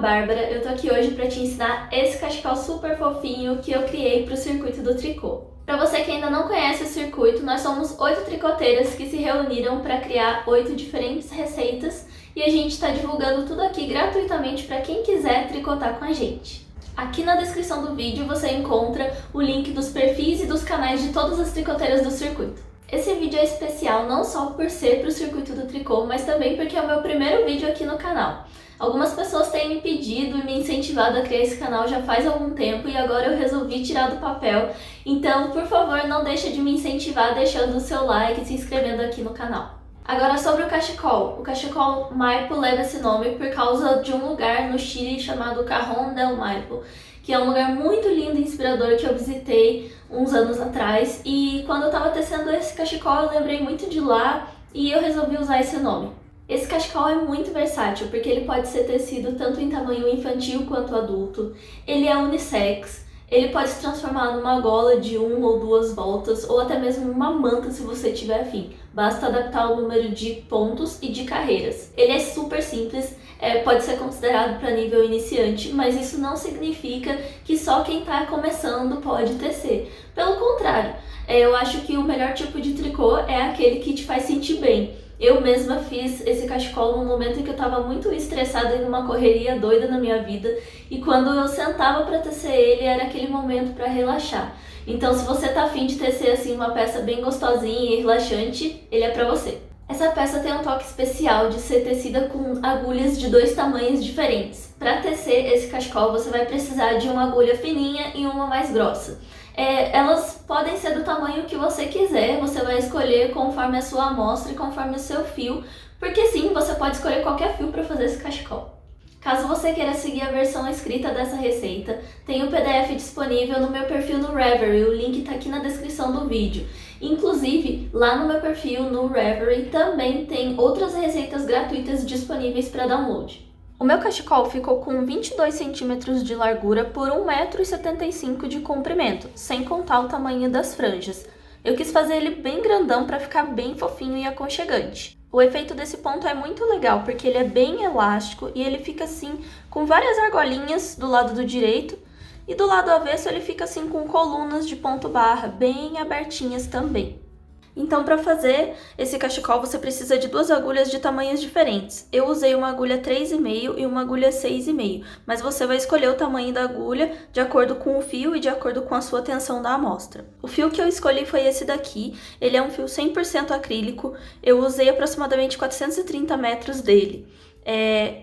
Bárbara, eu tô aqui hoje para te ensinar esse cachecol super fofinho que eu criei para o circuito do tricô. Para você que ainda não conhece o circuito, nós somos 8 tricoteiras que se reuniram para criar 8 diferentes receitas e a gente está divulgando tudo aqui gratuitamente para quem quiser tricotar com a gente. Aqui na descrição do vídeo você encontra o link dos perfis e dos canais de todas as tricoteiras do circuito. Esse vídeo é especial não só por ser para o circuito do tricô, mas também porque é o meu primeiro vídeo aqui no canal. Algumas pessoas têm me pedido e me incentivado a criar esse canal já faz algum tempo e agora eu resolvi tirar do papel. Então, por favor, não deixe de me incentivar deixando o seu like e se inscrevendo aqui no canal. Agora sobre o cachecol. O cachecol Maipo leva esse nome por causa de um lugar no Chile chamado Cajón del Maipo, que é um lugar muito lindo e inspirador que eu visitei uns anos atrás. E quando eu estava tecendo esse cachecol, eu lembrei muito de lá e eu resolvi usar esse nome. Esse cachecol é muito versátil, porque ele pode ser tecido tanto em tamanho infantil quanto adulto. Ele é unissex, ele pode se transformar numa gola de 1 ou 2 voltas, ou até mesmo uma manta se você tiver afim. Basta adaptar o número de pontos e de carreiras. Ele é super simples, pode ser considerado para nível iniciante, mas isso não significa que só quem está começando pode tecer. Pelo contrário, eu acho que o melhor tipo de tricô é aquele que te faz sentir bem. Eu mesma fiz esse cachecol num momento em que eu estava muito estressada e numa correria doida na minha vida, e quando eu sentava para tecer ele era aquele momento para relaxar. Então se você tá afim de tecer assim uma peça bem gostosinha e relaxante, ele é para você. Essa peça tem um toque especial de ser tecida com agulhas de 2 tamanhos diferentes. Para tecer esse cachecol você vai precisar de uma agulha fininha e uma mais grossa. Elas podem ser do tamanho que você quiser, você vai escolher conforme a sua amostra e conforme o seu fio, porque sim, você pode escolher qualquer fio para fazer esse cachecol. Caso você queira seguir a versão escrita dessa receita, tem o PDF disponível no meu perfil no Ravelry, o link está aqui na descrição do vídeo. Inclusive, lá no meu perfil no Ravelry também tem outras receitas gratuitas disponíveis para download. O meu cachecol ficou com 22 centímetros de largura por 1,75 m de comprimento, sem contar o tamanho das franjas. Eu quis fazer ele bem grandão para ficar bem fofinho e aconchegante. O efeito desse ponto é muito legal porque ele é bem elástico e ele fica assim com várias argolinhas do lado do direito e do lado avesso ele fica assim com colunas de ponto barra bem abertinhas também. Então, para fazer esse cachecol, você precisa de 2 agulhas de tamanhos diferentes. Eu usei uma agulha 3,5 e uma agulha 6,5, mas você vai escolher o tamanho da agulha de acordo com o fio e de acordo com a sua tensão da amostra. O fio que eu escolhi foi esse daqui, ele é um fio 100% acrílico, eu usei aproximadamente 430 metros dele.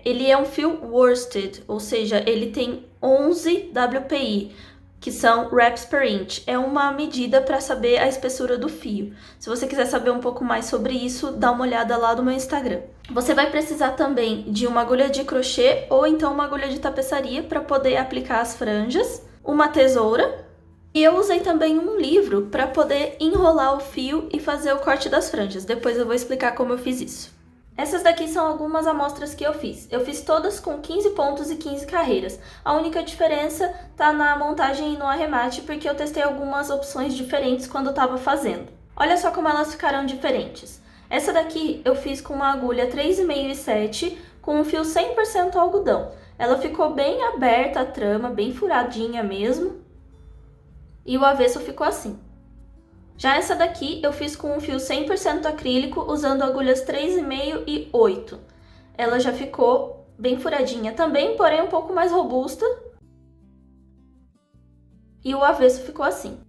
Ele é um fio worsted, ou seja, ele tem 11 WPI, que são wraps per inch. É uma medida para saber a espessura do fio. Se você quiser saber um pouco mais sobre isso, dá uma olhada lá no meu Instagram. Você vai precisar também de uma agulha de crochê ou então uma agulha de tapeçaria para poder aplicar as franjas, uma tesoura, e eu usei também um livro para poder enrolar o fio e fazer o corte das franjas. Depois eu vou explicar como eu fiz isso. Essas daqui são algumas amostras que eu fiz. Eu fiz todas com 15 pontos e 15 carreiras. A única diferença tá na montagem e no arremate, porque eu testei algumas opções diferentes quando estava fazendo. Olha só como elas ficaram diferentes. Essa daqui eu fiz com uma agulha 3,5 e 7, com um fio 100% algodão. Ela ficou bem aberta a trama, bem furadinha mesmo. E o avesso ficou assim. Já essa daqui eu fiz com um fio 100% acrílico, usando agulhas 3,5 e 8. Ela já ficou bem furadinha também, porém um pouco mais robusta. E o avesso ficou assim.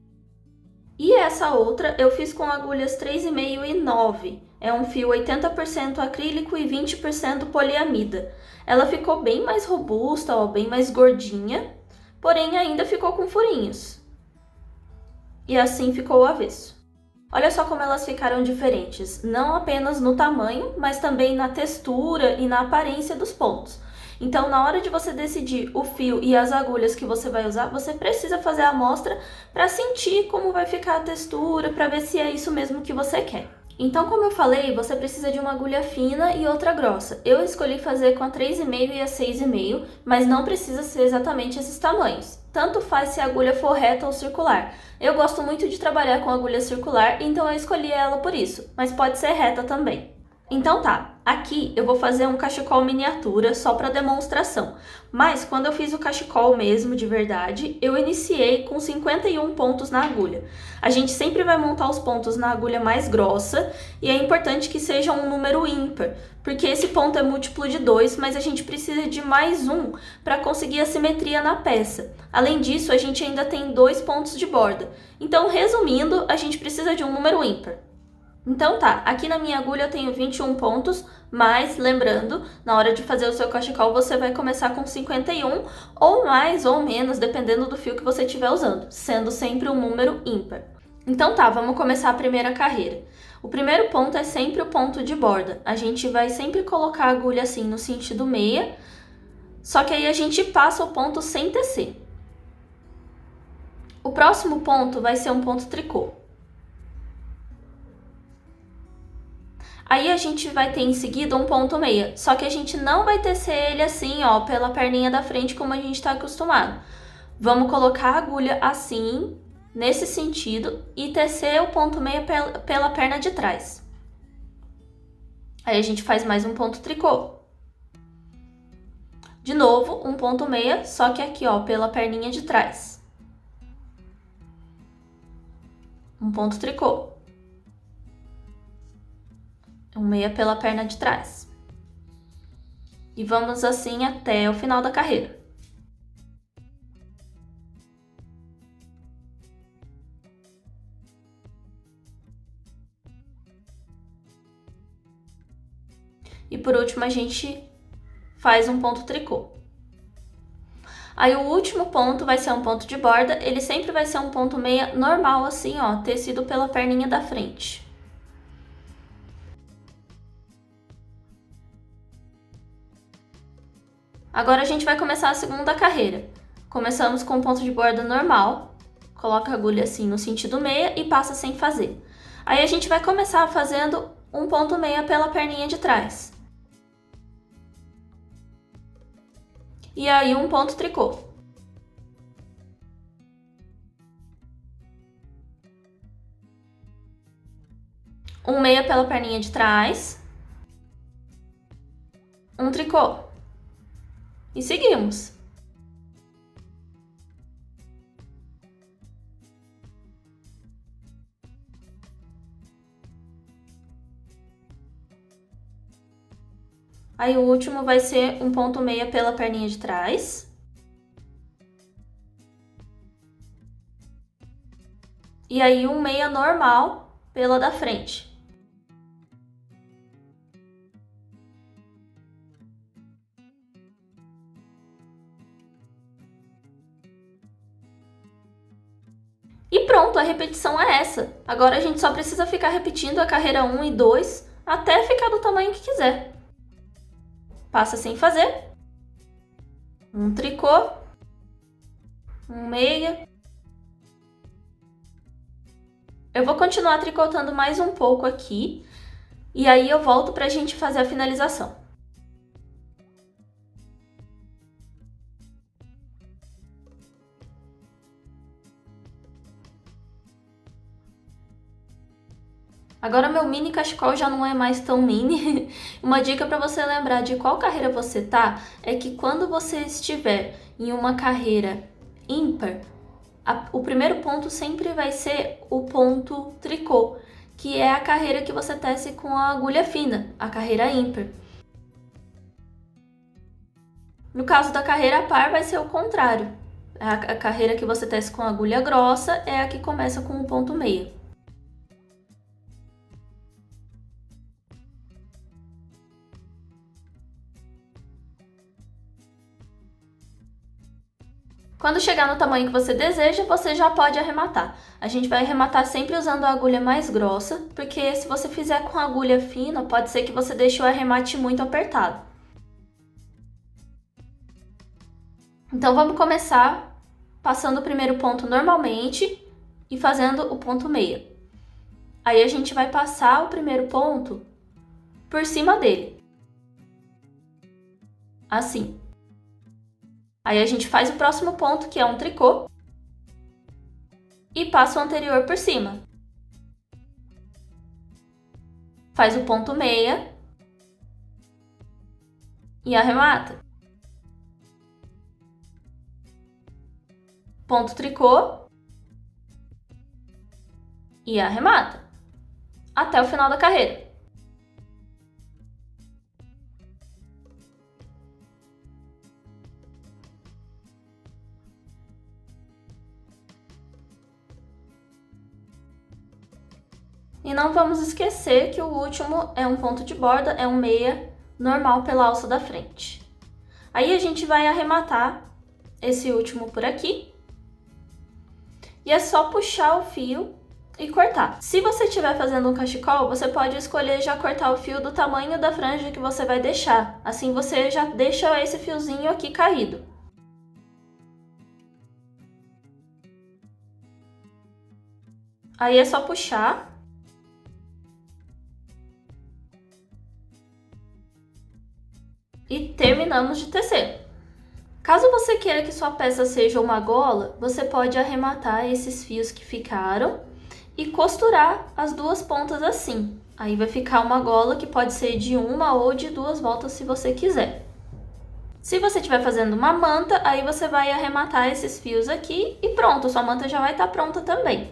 E essa outra eu fiz com agulhas 3,5 e 9. É um fio 80% acrílico e 20% poliamida. Ela ficou bem mais robusta, ó, bem mais gordinha, porém ainda ficou com furinhos. E assim ficou o avesso. Olha só como elas ficaram diferentes, não apenas no tamanho, mas também na textura e na aparência dos pontos. Então, na hora de você decidir o fio e as agulhas que você vai usar, você precisa fazer a amostra para sentir como vai ficar a textura, para ver se é isso mesmo que você quer. Então, como eu falei, você precisa de uma agulha fina e outra grossa. Eu escolhi fazer com a 3,5 e a 6,5, mas não precisa ser exatamente esses tamanhos. Tanto faz se a agulha for reta ou circular. Eu gosto muito de trabalhar com agulha circular, então eu escolhi ela por isso, mas pode ser reta também. Então tá, aqui eu vou fazer um cachecol miniatura só para demonstração, mas quando eu fiz o cachecol mesmo de verdade, eu iniciei com 51 pontos na agulha. A gente sempre vai montar os pontos na agulha mais grossa e é importante que seja um número ímpar, porque esse ponto é múltiplo de 2, mas a gente precisa de mais um para conseguir a simetria na peça. Além disso, a gente ainda tem 2 pontos de borda. Então, resumindo, a gente precisa de um número ímpar. Então tá, aqui na minha agulha eu tenho 21 pontos, mas lembrando, na hora de fazer o seu cachecol você vai começar com 51 ou mais ou menos, dependendo do fio que você estiver usando, sendo sempre um número ímpar. Então tá, vamos começar a primeira carreira. O primeiro ponto é sempre o ponto de borda. A gente vai sempre colocar a agulha assim no sentido meia, só que aí a gente passa o ponto sem tecer. O próximo ponto vai ser um ponto tricô. Aí a gente vai ter em seguida um ponto meia, só que a gente não vai tecer ele assim, ó, pela perninha da frente como a gente está acostumado. Vamos colocar a agulha assim, nesse sentido, e tecer o ponto meia pela perna de trás. Aí a gente faz mais um ponto tricô. De novo, um ponto meia, só que aqui, ó, pela perninha de trás. Um ponto tricô. Um meia pela perna de trás. E vamos assim até o final da carreira. E por último a gente faz um ponto tricô. Aí o último ponto vai ser um ponto de borda, ele sempre vai ser um ponto meia normal assim, ó, tecido pela perninha da frente. Agora a gente vai começar a segunda carreira. Começamos com um ponto de borda normal, coloca a agulha assim no sentido meia e passa sem fazer. Aí a gente vai começar fazendo um ponto meia pela perninha de trás. E aí um ponto tricô. Um meia pela perninha de trás. Um tricô. E seguimos. Aí o último vai ser um ponto meia pela perninha de trás. E aí um meia normal pela da frente. E pronto, a repetição é essa. Agora a gente só precisa ficar repetindo a carreira 1 e 2 até ficar do tamanho que quiser. Passa sem fazer. Um tricô. Um meia. Eu vou continuar tricotando mais um pouco aqui. E aí eu volto pra gente fazer a finalização. Agora meu mini cachecol já não é mais tão mini. Uma dica para você lembrar de qual carreira você tá é que quando você estiver em uma carreira ímpar, o primeiro ponto sempre vai ser o ponto tricô, que é a carreira que você tece com a agulha fina, a carreira ímpar. No caso da carreira par vai ser o contrário. A carreira que você tece com a agulha grossa é a que começa com o ponto meia. Quando chegar no tamanho que você deseja, você já pode arrematar. A gente vai arrematar sempre usando a agulha mais grossa, porque se você fizer com a agulha fina, pode ser que você deixe o arremate muito apertado. Então vamos começar passando o primeiro ponto normalmente e fazendo o ponto meia. Aí a gente vai passar o primeiro ponto por cima dele. Assim. Aí a gente faz o próximo ponto, que é um tricô, e passa o anterior por cima. Faz o ponto meia e arremata. Ponto tricô e arremata, até o final da carreira. E não vamos esquecer que o último é um ponto de borda, é um meia normal pela alça da frente. Aí a gente vai arrematar esse último por aqui. E é só puxar o fio e cortar. Se você estiver fazendo um cachecol, você pode escolher já cortar o fio do tamanho da franja que você vai deixar. Assim você já deixa esse fiozinho aqui caído. Aí é só puxar. E terminamos de tecer. Caso você queira que sua peça seja uma gola, você pode arrematar esses fios que ficaram e costurar as duas pontas assim. Aí vai ficar uma gola que pode ser de uma ou de duas voltas se você quiser. Se você estiver fazendo uma manta, aí você vai arrematar esses fios aqui e pronto, sua manta já vai estar pronta também.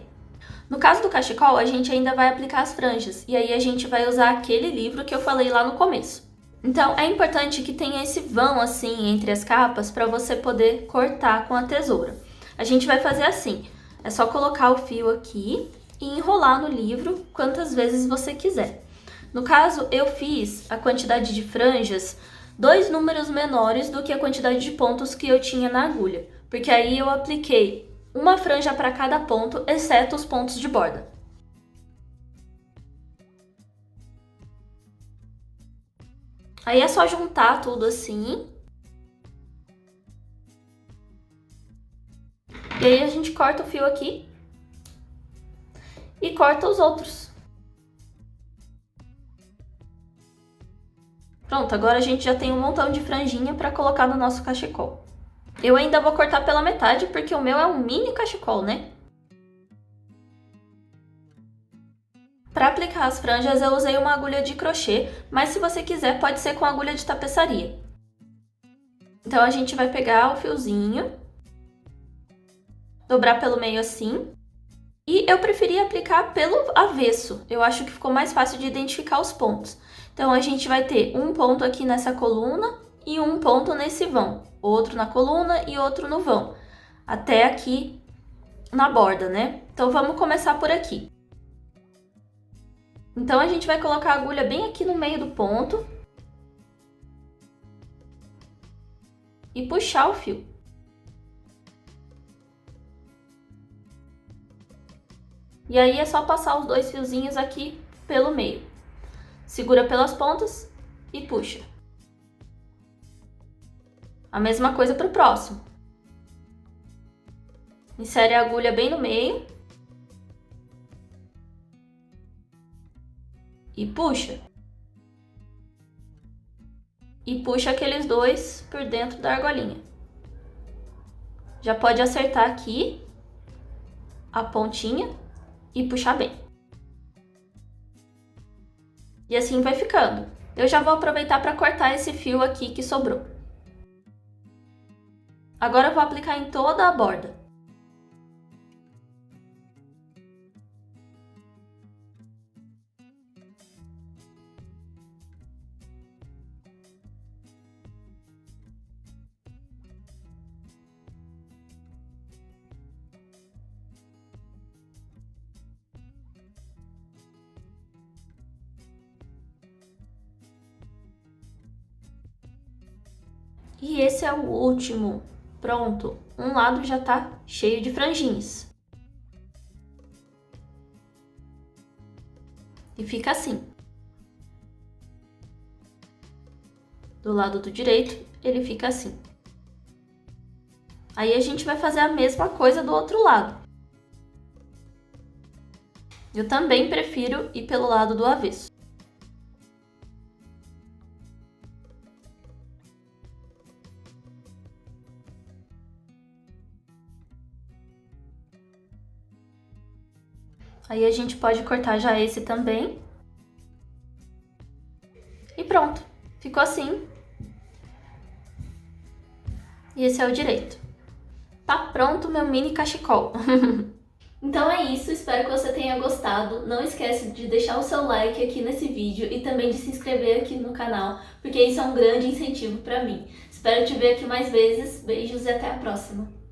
No caso do cachecol, a gente ainda vai aplicar as franjas, e aí a gente vai usar aquele livro que eu falei lá no começo. Então, é importante que tenha esse vão assim entre as capas para você poder cortar com a tesoura. A gente vai fazer assim, é só colocar o fio aqui e enrolar no livro quantas vezes você quiser. No caso, eu fiz a quantidade de franjas 2 números menores do que a quantidade de pontos que eu tinha na agulha, porque aí eu apliquei uma franja para cada ponto, exceto os pontos de borda. Aí é só juntar tudo assim. E aí a gente corta o fio aqui e corta os outros. Pronto, agora a gente já tem um montão de franjinha para colocar no nosso cachecol. Eu ainda vou cortar pela metade porque o meu é um mini cachecol, né? Para aplicar as franjas eu usei uma agulha de crochê, mas se você quiser pode ser com agulha de tapeçaria. Então a gente vai pegar o fiozinho, dobrar pelo meio assim, e eu preferi aplicar pelo avesso, eu acho que ficou mais fácil de identificar os pontos. Então a gente vai ter um ponto aqui nessa coluna e um ponto nesse vão, outro na coluna e outro no vão, até aqui na borda, né? Então vamos começar por aqui. Então a gente vai colocar a agulha bem aqui no meio do ponto e puxar o fio. E aí é só passar os dois fiozinhos aqui pelo meio. Segura pelas pontas e puxa. A mesma coisa para o próximo. Insere a agulha bem no meio. E puxa. E puxa aqueles dois por dentro da argolinha. Já pode acertar aqui a pontinha e puxar bem. E assim vai ficando. Eu já vou aproveitar para cortar esse fio aqui que sobrou. Agora eu vou aplicar em toda a borda. E esse é o último. Pronto, um lado já tá cheio de franjinhas. E fica assim. Do lado do direito, ele fica assim. Aí a gente vai fazer a mesma coisa do outro lado. Eu também prefiro ir pelo lado do avesso. Aí a gente pode cortar já esse também. E pronto, ficou assim e esse é o direito. Tá pronto meu mini cachecol. Então é isso, espero que você tenha gostado. Não esquece de deixar o seu like aqui nesse vídeo e também de se inscrever aqui no canal, porque isso é um grande incentivo pra mim. Espero te ver aqui mais vezes. Beijos e até a próxima!